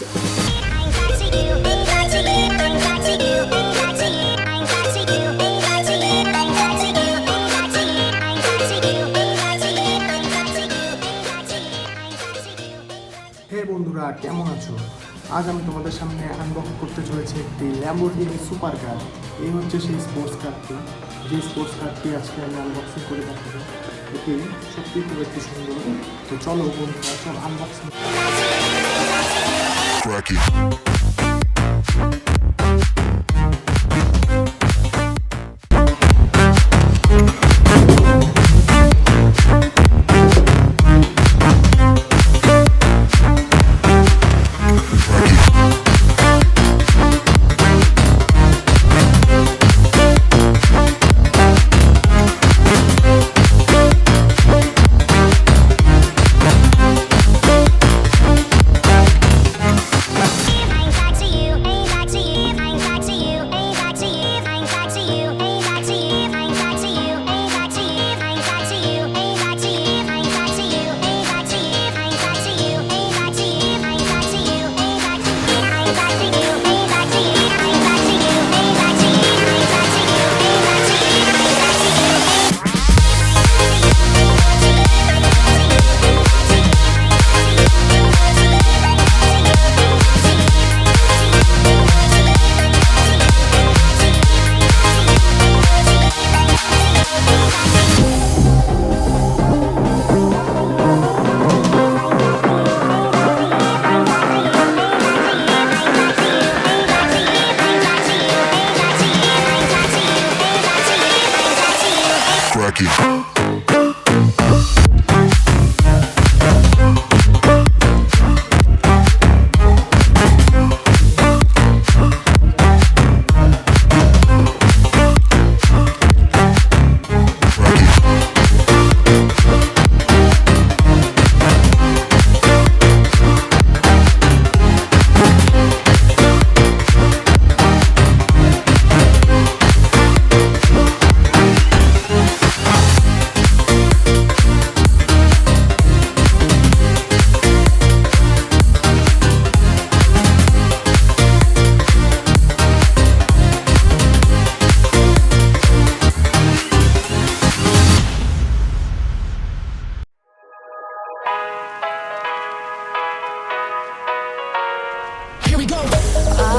হে বন্ধুরা, কেমন আছো? আজ আমি তোমাদের সামনে আনবক্স করতে চলেছি একটি ল্যাম্বরগিনি সুপার কার। এই হচ্ছে সেই স্পোর্টস কারটি, যে স্পোর্টস কারটি আজকে আমি আনবক্সিং করে দেখাবো। এটি সত্যিই খুব একটি সুন্দর। তো চলো বন্ধুরা, সব unboxing.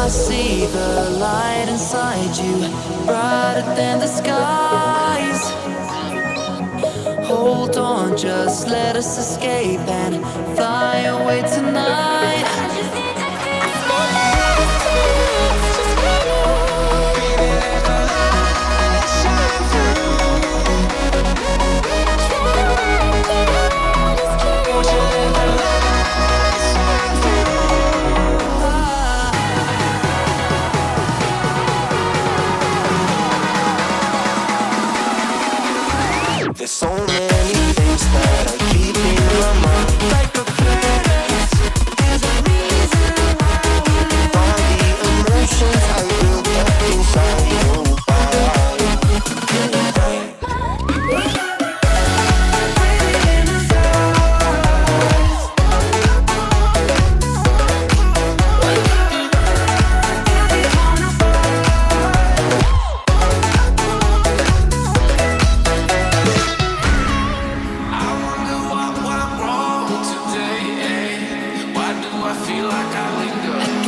I see the light inside you, brighter than the skies. Hold on, just let us escape and fly away tonight. There's so many things that are keeping my mind like a place. There's a reason why all the emotions I built up inside you.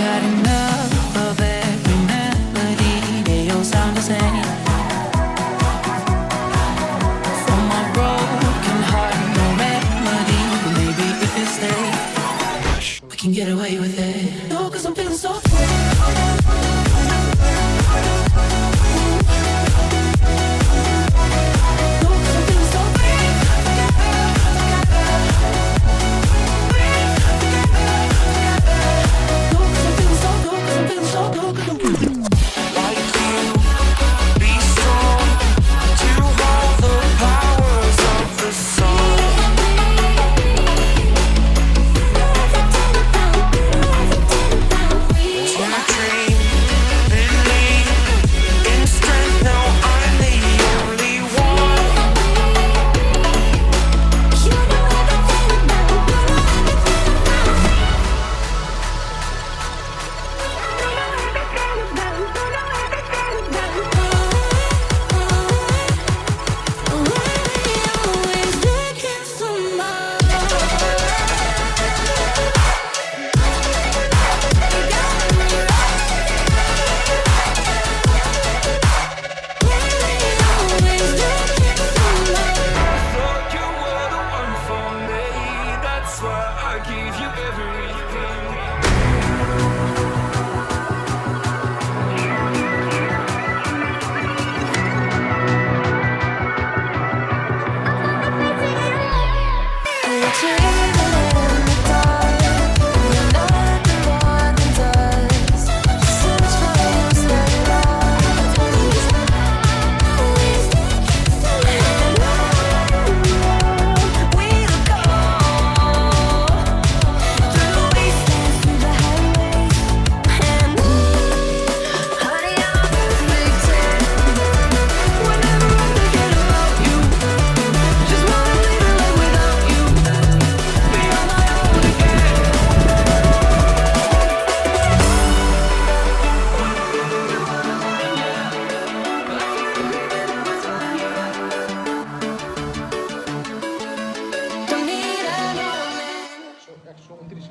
Got enough of every melody, they all sound the same. From my broken heart, no remedy, but maybe if you stay, we can get away with it. No, 'cause I'm feeling so free. Dream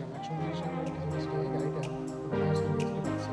আসলাম 129 নম্বর জিনিসটা এই গাড়িটা আসলে বুঝতে পারছি